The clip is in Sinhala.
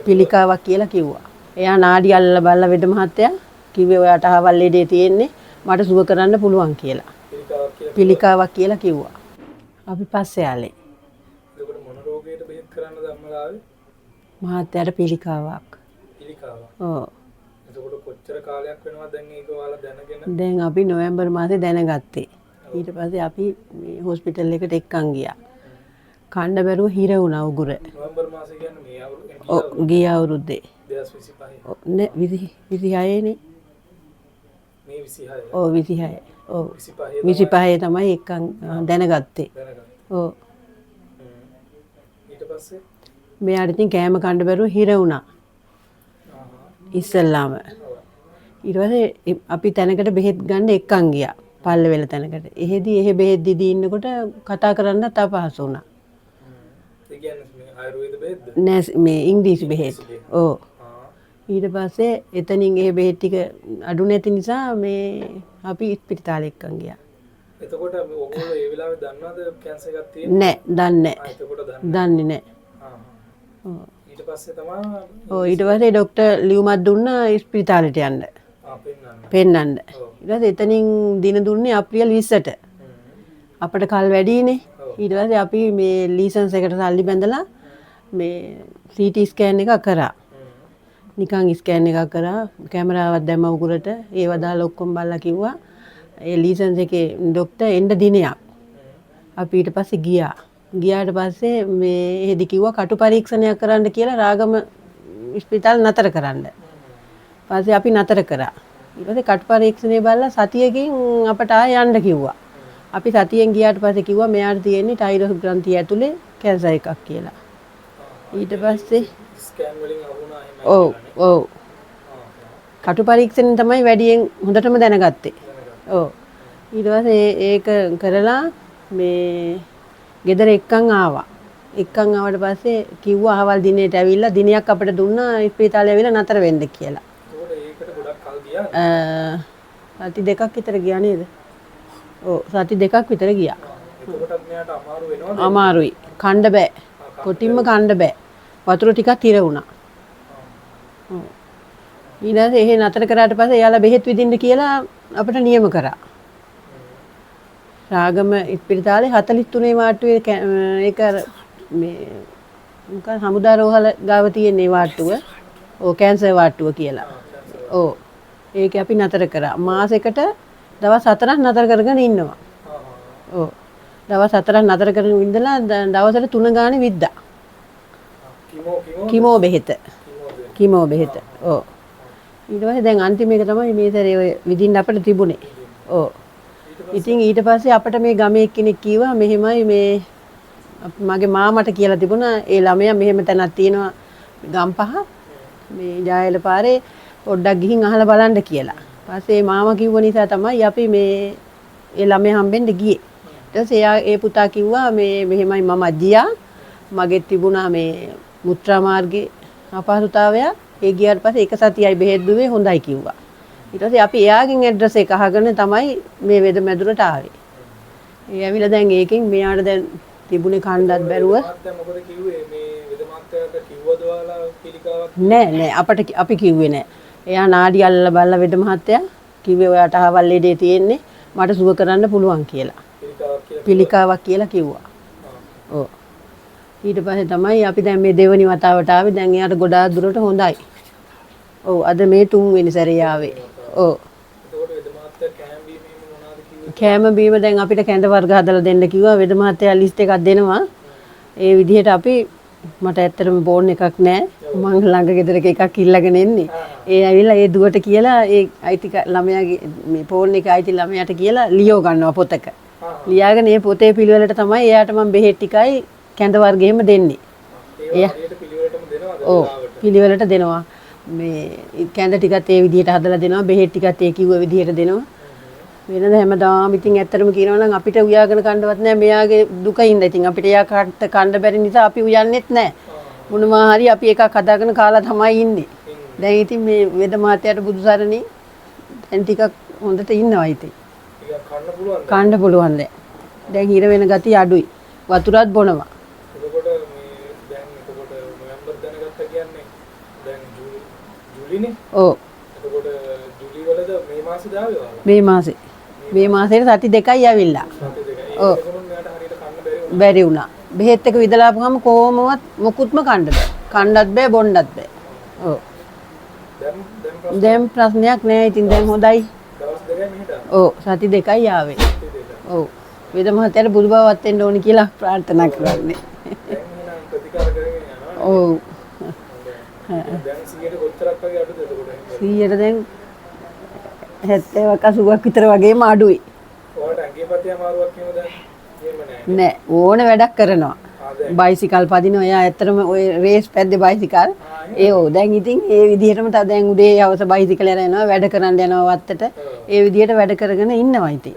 පිළිකාවක් කියලා කිව්වා. එයා නාඩි අල්ලලා බලලා වෙද මහත්තයා කිව්වේ ඔයාට අහවල් ලෙඩේ තියෙන්නේ මට සුව කරන්න පුළුවන් කියලා. පිළිකාවක් කියලා කිව්වා. අපි පස්සේ ආලේ. එතකොට මොන රෝගයකට බෙහෙත් කරන්නද අම්මලා ආවේ? මහත්තයාට පිළිකාවක්. පිළිකාවක්. ඔව්. එතකොට කොච්චර කාලයක් වෙනවද දැන් ඒක ඔයාලා දැනගෙන? දැන් අපි නොවැම්බර් මාසේ දැනගත්තේ. ඊට පස්සේ අපි මේ හොස්පිටල් එකට එක්කන් ගියා. කන්න බැරුව හිර වුණා උගුර. නොවැම්බර් මාසේ කියන්නේ මේ ඔව් ගිය අවුරුද්දේ. 2025. නේ 26 නේ. මේ 26. ඔව් 26. ඔව් 25 25 තමයි එක්කන් දැනගත්තේ. ඔව්. ඊට පස්සේ මෙයාට ඉතින් කෑම කන්න බැරුව හිර වුණා. ඉස්සල්ලාම. ඊට පස්සේ අපි තැනකට බෙහෙත් ගන්න එක්කන් ගියා. පල්ලෙවැල තැනකට. එහෙදි එහෙ බෙහෙත් දීදී ඉන්නකොට කතා කරන්නත් අපහසු වුණා. ඒ කියන්නේ මේ ආයුර්වේද බෙහෙත්ද? නෑ මේ ඉංග්‍රීසි බෙහෙත්. ඔව්. ඊට පස්සේ එතනින් එහෙ බෙහෙත් ටික අඩු නැති නිසා මේ අපි ඉස්පිරිතාලෙ එක්කන් ගියා. එතකොට ඔයගොල්ලෝ ඒ වෙලාවේ දන්නවද කැන්සර් එකක් තියෙනවා? නෑ දන්නේ නෑ. එතකොට දන්නේ නෑ. ඔව්. ඊට පස්සේ තමයි ඔව් ඊට පස්සේ ડોක්ටර් ලියුමක් දුන්නා ඉස්පිරිතාලෙට යන්න. පෙන්නන්න. ඊට පස්සේ එතනින් දින දුන්නේ අප්‍රේල් 20ට. අපිට කල් වැඩිනේ. ඊට පස්සේ අපි මේ ලීසන්ස් එකට සල්ලි බැඳලා මේ CT ස්කෑන් එකක් කරා. නිකන් ස්කෑන් එකක් කරා කැමරාවක් දැම්ම උගුරට ඒව දාලා ඔක්කොම බලලා කිව්වා ඒ ලීසන්ස් එකේ ડોක්ටර් එන්න දිනයක්. අපි ඊට පස්සේ ගියා. ගියාට පස්සේ මේ එහෙදි කිව්වා කටු පරීක්ෂණයක් කරන්න කියලා රාගම ඉස්පිරිතාල නතර කරන්න. පස්සේ අපි නතර කරා. ඊට පස්සේ කටු පරීක්ෂණය බලලා සතියකින් අපට ආය යන්න කිව්වා. අපි සතියෙන් ගියාට පස්සේ කිව්වා මෙයාට තියෙන්නේ ටයිරොස් ග්‍රන්ථිය ඇතුලේ කැන්සර් එකක් කියලා. ඊට පස්සේ ස්කෑන් වලින් අහුණා එහෙම. ඔව් ඔව්. කටු පරීක්ෂණයෙන් තමයි වැඩියෙන් හොඳටම දැනගත්තේ. ඔව්. ඊට පස්සේ ඒක කරලා මේ ගෙදර එක්කන් ආවා. එක්කන් ආවට පස්සේ කිව්වා අහවල් දිනේට ඇවිල්ලා දිනයක් අපිට දුන්නා ඉස්පිරිතාලේ ඇවිල්ලා නතර වෙන්න කියලා. ඒකට ගොඩක් කල් ගියාද? සති දෙකක් විතර ගියා නේද? ඔව් සති දෙකක් විතර ගියා. එතකොටත් මෙයාට අමාරු වෙනවද? අමාරුයි. කන්න බෑ. කොටින්ම කන්න බෑ. වතුර ටිකක් හිර වුණා. ඔව්. ඊළඟට එහෙ නතර කරාට පස්සේ එයාලා බෙහෙත් විදින්න කියලා අපිට නියම කරා. රාගම ඉස්පිරිතාලේ 43 වාට්ටුවේ ඒක මේ මොකක්ද හමුදා රෝහල ගාව තියෙන ඒ වාට්ටුව. ඔව් කැන්සර් වාට්ටුව කියලා. ඔව්. ඒක අපි නතර කරා. මාසෙකට දවස් 4ක් නතර කරගෙන ඉන්නවා. ඔව්. දවස් 4ක් නතර කරගෙන ඉඳලා දවසට 3 ගානේ විද්දා. කිමෝ බෙහෙත. කිමෝ බෙහෙත. ඔව්. ඊට පස්සේ දැන් අන්තිම එක තමයි මේ සැරේ ඔය විදින්න අපිට තිබුණේ. ඔව්. ඉතින් ඊට පස්සේ අපිට මේ ගමේ කෙනෙක් කිව්වා මෙහෙමයි මේ මගේ මාමට කියලා තිබුණා ඒ ළමයා මෙහෙම තැනක් තියෙනවා ගම්පහ මේ ජායල පාරේ පොඩ්ඩක් ගිහින් අහලා බලන්න කියලා. පස්සේ මාමා කිව්ව නිසා තමයි අපි මේ ඒ ළමයා හම්බෙන්න ගියේ. ඊට පස්සේ ඒ පුතා කිව්වා මේ මෙහෙමයි මම ගියා මගේ තිබුණා මේ මුත්‍රා මාර්ගයේ අපහසුතාවය ඒ ගියාට පස්සේ එක සතියයි බෙහෙත් දුවේ හොඳයි කිව්වා. ඊට පස්සේ අපි එයාගෙන් ඇඩ්‍රස් එක අහගෙන තමයි මේ වෙද මැදුරට ආවේ. ඒ ඇවිල්ලා දැන් ඒකෙන් මෙයාට දැන් තිබුණේ කණ්ඩත් බැරුව. මහත්තයා මොකද කිව්වේ මේ වෙද මහත්තයාට කිව්වද ඔයාලා පිළිකාවක්? නෑ අපි කිව්වේ නෑ. එයා නාඩි අල්ලලා බලලා වෙද මහත්තයා කිව්වේ ඔයාට අහවල් ලෙඩේ තියෙන්නේ මට සුව කරන්න පුළුවන් කියලා. පිළිකාවක් කියලා කිව්වා. ඔව්. ඊට පස්සේ තමයි අපි දැන් මේ දෙවනි වතාවට ආවේ. දැන් එයාට ගොඩාක් දුරට හොඳයි. ඔව් අද මේ 3 වෙනි සැරේ ආවේ. ඔව්. එතකොට වෙද මහත්තයා කෑම බීම මොනවද කිව්වේ? කෑම බීම දැන් අපිට කැඳ වර්ග හදලා දෙන්න කිව්වා. වෙද මහත්තයා ලිස්ට් එකක් දෙනවා. ඒ විදිහට අපි මට ඇත්තටම ෆෝන් එකක් නැහැ. මං ළඟ ගෙදරක එකක් ඉල්ලගෙන එන්නේ. ඒ ඇවිල්ලා ඒ දුවට කියලා ඒ අයිති ළමයාගේ මේ ෆෝන් එක අයිති ළමයාට කියලා ලියව ගන්නවා පොතක. ලියාගෙන ඒ පොතේ පිළිවෙලට තමයි එයාට මම බෙහෙත් ටිකයි කැඳ වර්ග එහෙම දෙන්නේ. එයා පිළිවෙලටම දෙනවද? ඔව් පිළිවෙලට දෙනවා. මේ කැඳ ටිකත් ඒ විදිහට හදලා දෙනවා. බෙහෙත් ටිකත් ඒ කිව්ව විදිහට දෙනවා. වෙනද හැමදාම ඉතින් ඇත්තටම කියනවා නම් අපිට උයාගෙන කන්නවත් නැහැ මෙයාගේ දුකින්ද. ඉතින් අපිට එයා කන්න බැරි නිසා අපි උයන්නෙත් නැහැ. මොනවා හරි අපි එකක් හදාගෙන කාලා තමයි ඉන්නේ. දැන් ඉතින් මේ වෙද මාත්‍යාට බුදුසරණේ දැන් ටිකක් හොඳට ඉන්නවා ඉතින්. ටිකක් කන්න පුළුවන්ද? කන්න පුළුවන් දැන්. දැන් හිර වෙන ගතිය අඩුයි. වතුරත් බොනවා. එතකොට මේ දැන් එතකොට නොවැම්බර් දැනගත්තා කියන්නේ දැන් ජූලිනේ. ඔව්. එතකොට ජූලි වලද මේ මාසෙද ආවේ ඔයාලා? මේ මාසේ. මේ මාසෙට සති 2යි ඇවිල්ලා. සති දෙකයි. ඔව්. ඒකම මෙයාට හරියට කන්න බැරි වුණා. බැරි වුණා. බෙහෙත් එක විදලා ආපුවම කොහොමවත් මොකුත්ම කන්න බෑ. කන්නත් බෑ බොන්නත් බෑ. ඔව්. දැන් ප්‍රශ්නයක් නෑ. ඉතින් දැන් හොඳයි. දවස් දෙකයි මෙහෙට ආවා. ඔව් සති 2යි ආවේ. සති දෙකයි. ඔව්. වේද මහත්තයාට බුදු බවවත් වෙන්න ඕනි කියලා ප්‍රාර්ථනා කරන්නේ. දැන් එහෙනම් ප්‍රතිකාර කරගෙන යනවා. ඔව්. දැන් 100ට කොච්චරක් වගේ අඩුද එතකොට? 100ට දැන් 70ක් 80ක් විතර වගේම අඩුයි. ඔයාලට ඇඟේ අමාරුවක් කියනද? එහෙම නෑ. නෑ ඕන වැඩක් කරනවා. දැන්. බයිසිකල් පදිනවා. එයා ඇත්තටම ওই රේස් පැද්දේ බයිසිකල්. ඒ ඔව් දැන් ඉතින් ඒ විදිහටම දැන් උදේ හවස බයිසිකල් යනවා වැඩ කරන්න යනවා වත්තට. ඒ විදිහට වැඩ කරගෙන ඉන්නවා ඉතින්.